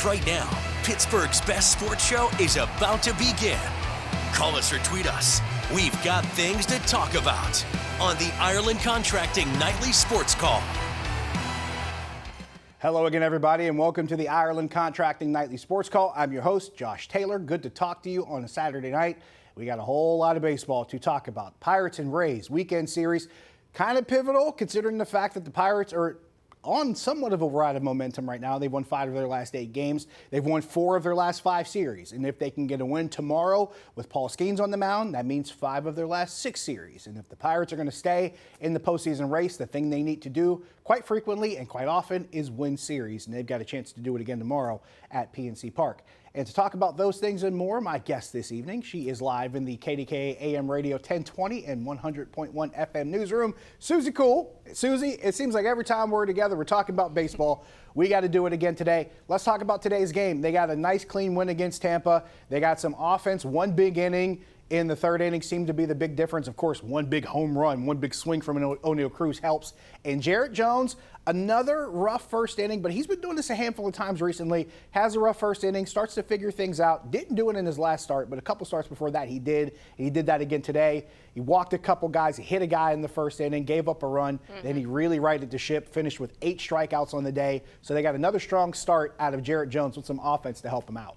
Right now, Pittsburgh's best sports show is about to begin. Call us or tweet us. We've got things to talk about on the Ireland Contracting Nightly Sports Call. Hello again, everybody, and welcome to the Ireland Contracting Nightly Sports Call. I'm your host, Josh Taylor. Good to talk to you on a Saturday night. We got a whole lot of baseball to talk about. Pirates and Rays weekend series, kind of pivotal considering the fact that the Pirates are on somewhat of a ride of momentum right now. They've won 5 of their last 8 games. They've won 4 of their last 5 series. And if they can get a win tomorrow with Paul Skeens on the mound, that means 5 of their last 6 series. And if the Pirates are going to stay in the postseason race, the thing they need to do quite frequently and quite often is win series. And they've got a chance to do it again tomorrow at PNC Park. And to talk about those things and more, my guest this evening, she is live in the KDKA-AM radio 1020 and 100.1 FM newsroom, Suzie Cool. Suzie, it seems like every time we're together, we're talking about baseball. We got to do it again today. Let's talk about today's game. They got a nice, clean win against Tampa. They got some offense, one big inning in the third inning seemed to be the big difference. Of course, one big home run, one big swing from an O'Neal Cruz helps. And Jarrett Jones, another rough first inning, but he's been doing this a handful of times recently, has a rough first inning, starts to figure things out. Didn't do it in his last start, but a couple starts before that he did. He did that again today. He walked a couple guys, he hit a guy in the first inning, gave up a run. Then he really righted the ship, finished with 8 strikeouts on the day. So they got another strong start out of Jarrett Jones with some offense to help him out.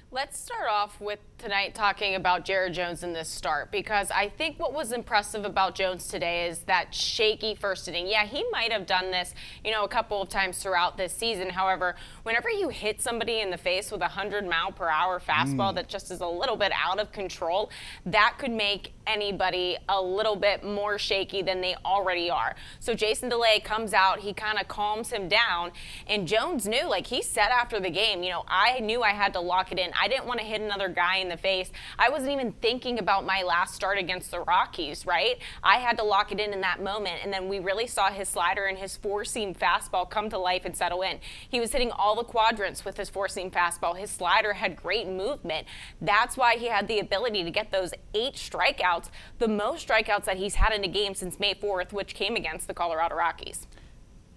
Let's start off with tonight talking about Jarrett Jones in this start, because I think what was impressive about Jones today is that shaky first inning. Yeah, he might have done this, a couple of times throughout this season. However, whenever you hit somebody in the face with a 100-mile-per-hour fastball that just is a little bit out of control, that could make anybody a little bit more shaky than they already are. So Jason DeLay comes out, he kind of calms him down, and Jones knew, like he said after the game, I knew I had to lock it in. I didn't want to hit another guy in the face. I wasn't even thinking about my last start against the Rockies, right? I had to lock it in that moment, and then we really saw his slider and his four-seam fastball come to life and settle in. He was hitting all the quadrants with his four-seam fastball. His slider had great movement. That's why he had the ability to get those 8 strikeouts, the most strikeouts that he's had in a game since May 4th, which came against the Colorado Rockies.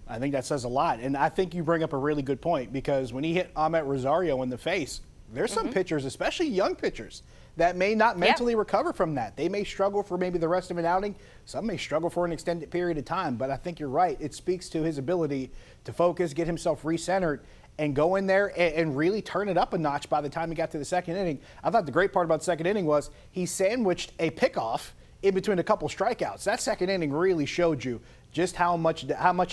I think that says a lot, and I think you bring up a really good point, because when he hit Ahmet Rosario in the face, there's some pitchers, especially young pitchers, that may not mentally recover from that. They may struggle for maybe the rest of an outing. Some may struggle for an extended period of time. But I think you're right. It speaks to his ability to focus, get himself recentered, and go in there and really turn it up a notch by the time he got to the second inning. I thought the great part about the second inning was he sandwiched a pickoff in between a couple strikeouts. That second inning really showed you just how much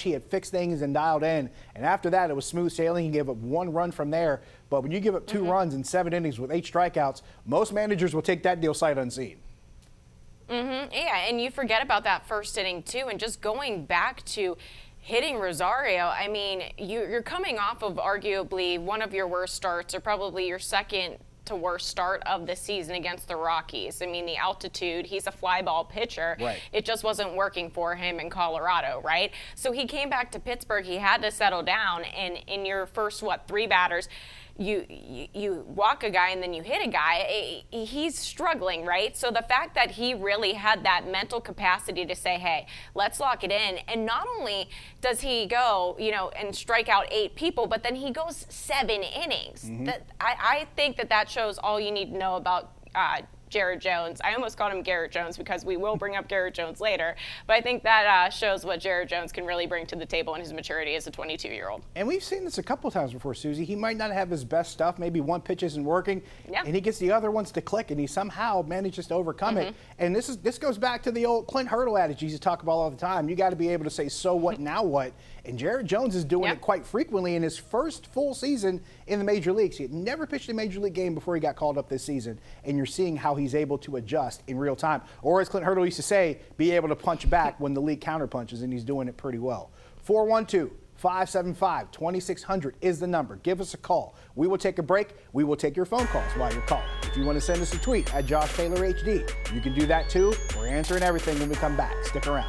he had fixed things and dialed in. And after that, it was smooth sailing. He gave up 1 run from there. But when you give up 2 runs in 7 innings with 8 strikeouts, most managers will take that deal sight unseen. Yeah, and you forget about that first inning, too. And just going back to hitting Rosario, I mean, you're coming off of arguably one of your worst starts, or probably your second to worst start of the season against the Rockies. I mean, the altitude, he's a fly ball pitcher. Right. It just wasn't working for him in Colorado, right? So he came back to Pittsburgh. He had to settle down, and in your first, 3 batters, you walk a guy and then you hit a guy, he's struggling, right? So the fact that he really had that mental capacity to say, hey, let's lock it in. And not only does he go, and strike out 8 people, but then he goes 7 innings. I think that shows all you need to know about Jarrett Jones. I almost called him Garrett Jones because we will bring up Garrett Jones later, but I think that shows what Jarrett Jones can really bring to the table and his maturity as a 22-year-old. And we've seen this a couple times before, Suzie. He might not have his best stuff. Maybe one pitch isn't working, and he gets the other ones to click, and he somehow manages to overcome it. And this goes back to the old Clint Hurdle adage he used to talk about all the time. You got to be able to say, so what, now what? And Jarrett Jones is doing it quite frequently in his first full season in the major leagues. He had never pitched a major league game before he got called up this season, and you're seeing how he's able to adjust in real time. Or as Clint Hurdle used to say, be able to punch back when the league counterpunches, and he's doing it pretty well. 412-575-2600 is the number. Give us a call. We will take a break. We will take your phone calls while you're calling. If you want to send us a tweet at Josh Taylor HD, you can do that too. We're answering everything when we come back. Stick around.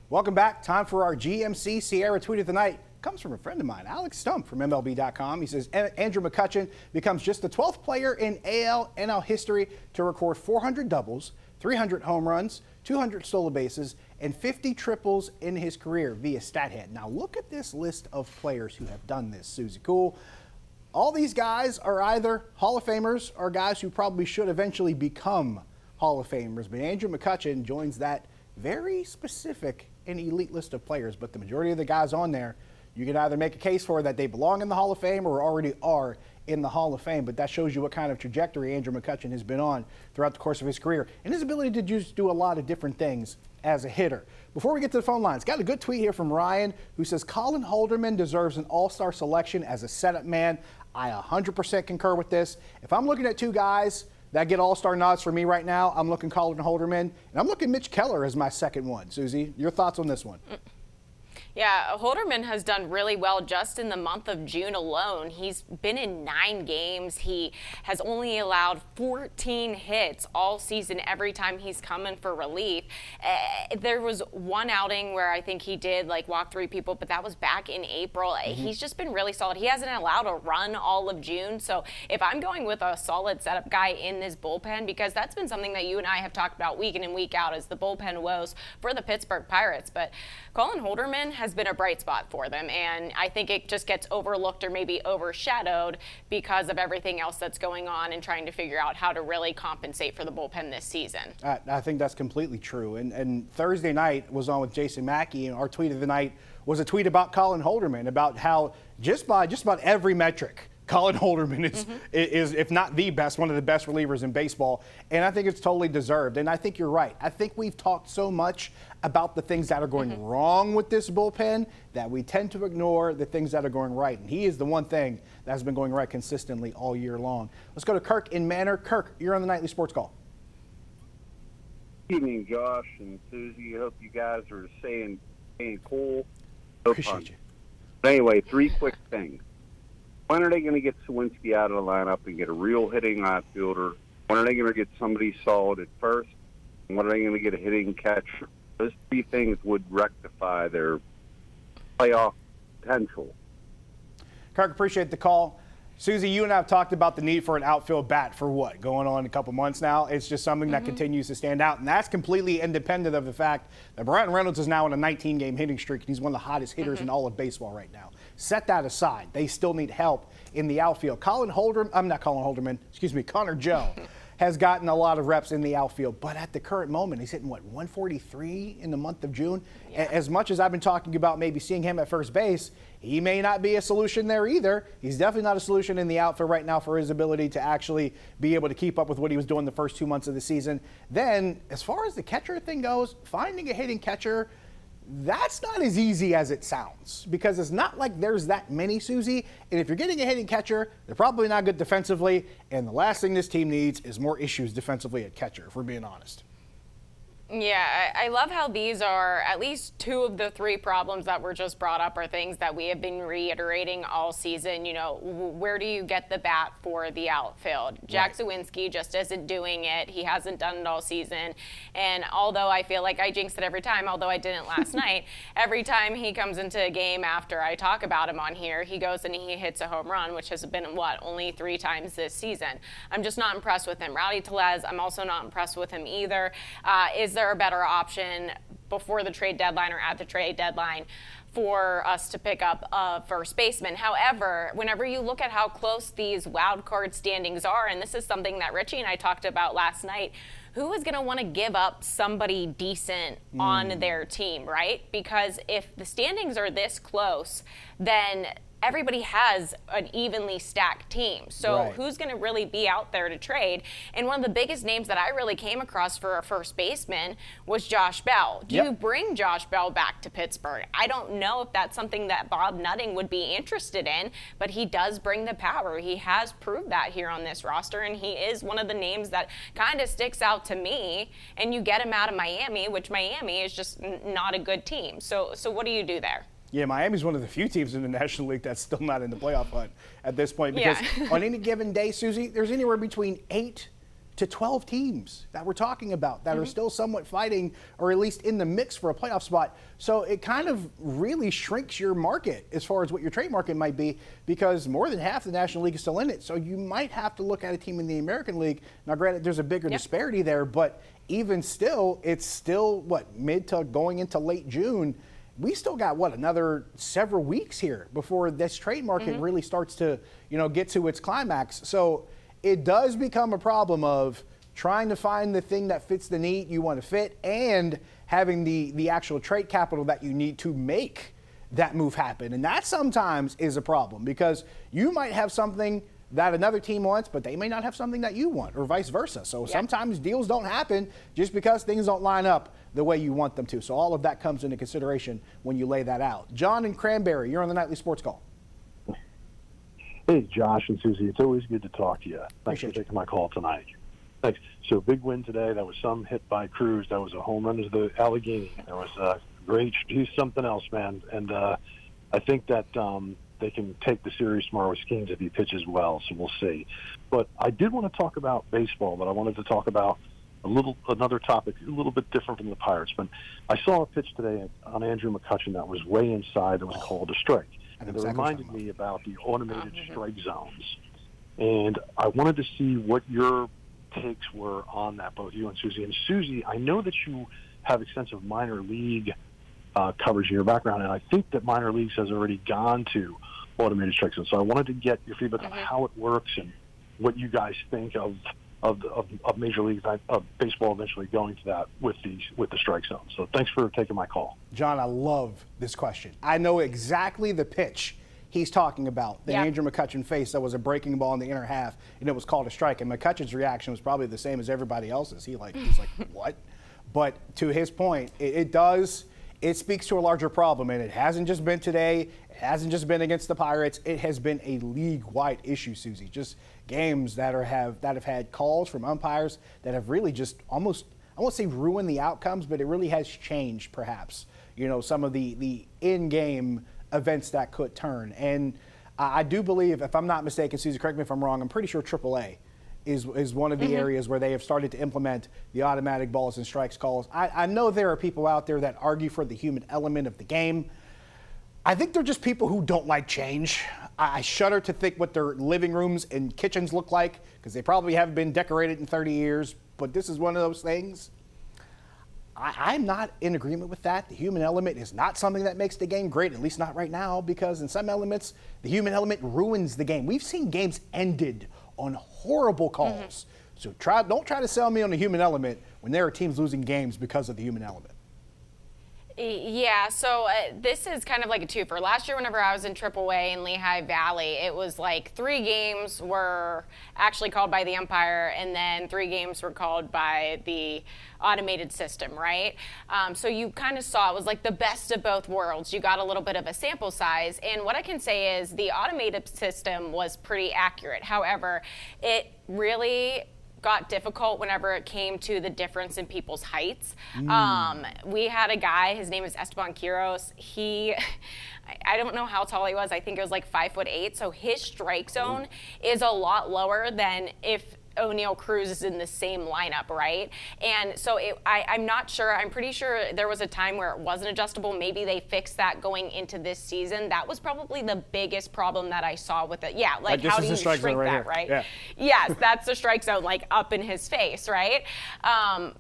Welcome back. Time for our GMC Sierra Tweet of the Night. Comes from a friend of mine, Alex Stump from MLB.com. He says, Andrew McCutchen becomes just the 12th player in AL/NL history to record 400 doubles, 300 home runs, 200 stolen bases, and 50 triples in his career via StatHead. Now look at this list of players who have done this, Suzie. Cool. All these guys are either Hall of Famers or guys who probably should eventually become Hall of Famers. But Andrew McCutchen joins that very specific and elite list of players. But the majority of the guys on there, you can either make a case for that they belong in the Hall of Fame or already are in the Hall of Fame. But that shows you what kind of trajectory Andrew McCutchen has been on throughout the course of his career and his ability to just do a lot of different things as a hitter. Before we get to the phone lines, got a good tweet here from Ryan who says Colin Holderman deserves an all-star selection as a setup man. I 100% concur with this. If I'm looking at two guys that get all-star nods for me right now, I'm looking Colin Holderman, and I'm looking Mitch Keller as my second one. Suzie, your thoughts on this one? Yeah, Holderman has done really well just in the month of June alone. He's been in 9 games. He has only allowed 14 hits all season every time he's come in for relief. There was one outing where I think he did walk 3 people, but that was back in April. He's just been really solid. He hasn't allowed a run all of June. So if I'm going with a solid setup guy in this bullpen, because that's been something that you and I have talked about week in and week out is the bullpen woes for the Pittsburgh Pirates. But Colin Holderman has been a bright spot for them, and I think it just gets overlooked or maybe overshadowed because of everything else that's going on and trying to figure out how to really compensate for the bullpen this season. I think that's completely true. And Thursday night was on with Jason Mackey, and our tweet of the night was a tweet about Colin Holderman, about how just about every metric, Colin Holderman is, if not the best, one of the best relievers in baseball. And I think it's totally deserved. And I think you're right. I think we've talked so much about the things that are going wrong with this bullpen that we tend to ignore the things that are going right. And he is the one thing that has been going right consistently all year long. Let's go to Kirk in Manor. Kirk, you're on the Nightly Sports Call. Good evening, Josh and Suzie. I hope you guys are staying cool. Appreciate you. But anyway, 3 quick things. When are they going to get Suwinski out of the lineup and get a real hitting outfielder? When are they going to get somebody solid at first? And when are they going to get a hitting catcher? Those 3 things would rectify their playoff potential. Kirk, appreciate the call. Suzie, you and I have talked about the need for an outfield bat for what, going on a couple months now? It's just something that continues to stand out, and that's completely independent of the fact that Brian Reynolds is now on a 19-game hitting streak, and he's one of the hottest hitters in all of baseball right now. Set that aside. They still need help in the outfield. Connor Joe has gotten a lot of reps in the outfield, but at the current moment, he's hitting, 143 in the month of June? Yeah. As much as I've been talking about maybe seeing him at first base, he may not be a solution there either. He's definitely not a solution in the outfield right now for his ability to actually be able to keep up with what he was doing the first 2 months of the season. Then, as far as the catcher thing goes, finding a hitting catcher, that's not as easy as it sounds, because it's not like there's that many, Suzie. And if you're getting a hitting catcher, they're probably not good defensively. And the last thing this team needs is more issues defensively at catcher, if we're being honest. Yeah, I love how these are at least 2 of the 3 problems that were just brought up are things that we have been reiterating all season. You know, where do you get the bat for the outfield? Jack Suwinski just isn't doing it. He hasn't done it all season. And although I feel like I jinx it every time, although I didn't last night, every time he comes into a game after I talk about him on here, he goes and he hits a home run, which has been, only 3 times this season. I'm just not impressed with him. Rowdy Tellez, I'm also not impressed with him either. Is there a better option before the trade deadline or at the trade deadline for us to pick up a first baseman? However, whenever you look at how close these wild card standings are, and this is something that Richie and I talked about last night, who is going to want to give up somebody decent on their team, right? Because if the standings are this close, then everybody has an evenly stacked team. So who's going to really be out there to trade? And one of the biggest names that I really came across for a first baseman was Josh Bell. Do you bring Josh Bell back to Pittsburgh? I don't know if that's something that Bob Nutting would be interested in, but he does bring the power. He has proved that here on this roster, and he is one of the names that kind of sticks out to me. And you get him out of Miami, which Miami is just not a good team. So what do you do there? Yeah, Miami's one of the few teams in the National League that's still not in the playoff hunt at this point, because on any given day, Suzie, there's anywhere between 8 to 12 teams that we're talking about that are still somewhat fighting or at least in the mix for a playoff spot. So it kind of really shrinks your market as far as what your trade market might be, because more than half the National League is still in it. So you might have to look at a team in the American League. Now, granted, there's a bigger disparity there, but even still, it's still, mid to going into late June. We still got, another several weeks here before this trade market really starts to, get to its climax. So it does become a problem of trying to find the thing that fits the need you want to fit and having the actual trade capital that you need to make that move happen. And that sometimes is a problem, because you might have something that another team wants, but they may not have something that you want, or vice versa. So sometimes deals don't happen just because things don't line up the way you want them to. So all of that comes into consideration when you lay that out. John and Cranberry, you're on the Nightly Sports Call. Hey, Josh and Suzie, it's always good to talk to you. Thanks for taking my call tonight. Thanks. So big win today. That was some hit by Cruz. That was a home run to the Allegheny. There was a great, he's something else, man. And I think that they can take the series tomorrow with Skeens if he pitches well, so we'll see. But I did want to talk about baseball, but I wanted to talk about another topic, a little bit different from the Pirates. But I saw a pitch today on Andrew McCutchen that was way inside that was called a strike. And it reminded me about the automated strike zones. And I wanted to see what your takes were on that, both you and Suzie. And Suzie, I know that you have extensive minor league coverage in your background, and I think that minor leagues has already gone to automated strike zones. So I wanted to get your feedback on how it works and what you guys think of Major League of Baseball eventually going to that with the strike zone. So thanks for taking my call. John, I love this question. I know exactly the pitch he's talking about that Andrew McCutchen faced. That was a breaking ball in the inner half, and it was called a strike. And McCutchen's reaction was probably the same as everybody else's. He's like, what? But to his point, it speaks to a larger problem, and it hasn't just been today. It hasn't just been against the Pirates. It has been a league-wide issue, Suzie. Just games that have had calls from umpires that have really just almost, I won't say ruined the outcomes, but it really has changed perhaps, some of the in-game events that could turn. And I do believe, if I'm not mistaken, Suzie, correct me if I'm wrong, I'm pretty sure AAA is one of the areas where they have started to implement the automatic balls and strikes calls. I know there are people out there that argue for the human element of the game. I think they're just people who don't like change. I shudder to think what their living rooms and kitchens look like, because they probably haven't been decorated in 30 years. But this is one of those things. I'm not in agreement with that. The human element is not something that makes the game great, at least not right now, because in some elements, the human element ruins the game. We've seen games ended on horrible calls. So don't try to sell me on the human element when there are teams losing games because of the human element. Yeah, so this is kind of like a twofer. Last year, whenever I was in AAA in Lehigh Valley, it was like 3 games were actually called by the umpire, and then 3 games were called by the automated system, right? So you kind of saw it was like the best of both worlds. You got a little bit of a sample size, and what I can say is the automated system was pretty accurate. However, it really got difficult whenever it came to the difference in people's heights. We had a guy, his name is Esteban Quiros. I don't know how tall he was. I think it was like 5'8". So his strike zone is a lot lower than if O'Neal Cruz is in the same lineup, right? And so I'm not sure. I'm pretty sure there was a time where it wasn't adjustable. Maybe they fixed that going into this season. That was probably the biggest problem that I saw with it. Yeah, like how do you shrink that, right? Yeah. Yes, that's the strike zone, like up in his face, right?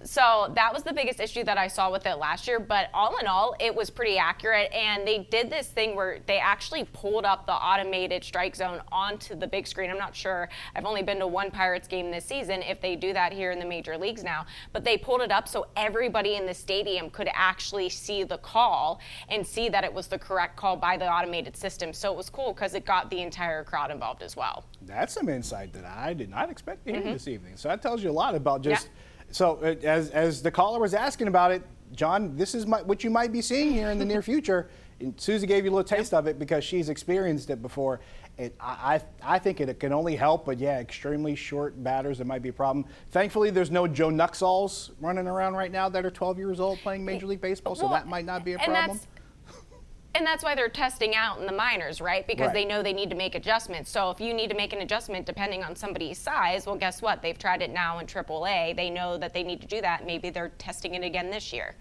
So that was the biggest issue that I saw with it last year. But all in all, it was pretty accurate. And they did this thing where they actually pulled up the automated strike zone onto the big screen. I'm not sure. I've only been to one Pirates game this season, if they do that here in the major leagues now, but they pulled it up so everybody in the stadium could actually see the call and see that it was the correct call by the automated system. So it was cool because it got the entire crowd involved as well. That's some insight that I did not expect to hear this evening. So that tells you a lot about just so as the caller was asking about it, John, this is what you might be seeing here in the near future. And Suzie gave you a little taste of it because she's experienced it before. I think it can only help, but yeah, extremely short batters, it might be a problem. Thankfully, there's no Joe Nuxalls running around right now that are 12 years old playing Major League Baseball, so that might not be a problem. And that's why they're testing out in the minors, right? Because Right. they know they need to make adjustments. So if you need to make an adjustment depending on somebody's size, well, guess what? They've tried it now in AAA. They know that they need to do that. Maybe they're testing it again this year.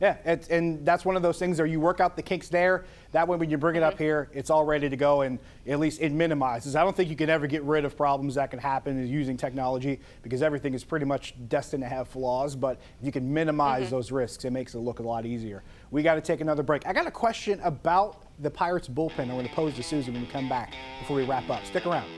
Yeah, and that's one of those things where you work out the kinks there. That way when you bring it up here, it's all ready to go, and at least it minimizes. I don't think you can ever get rid of problems that can happen using technology, because everything is pretty much destined to have flaws, but if you can minimize those risks, it makes it look a lot easier. We got to take another break. I got a question about the Pirates bullpen I'm going to pose to Suzie when we come back before we wrap up. Stick around.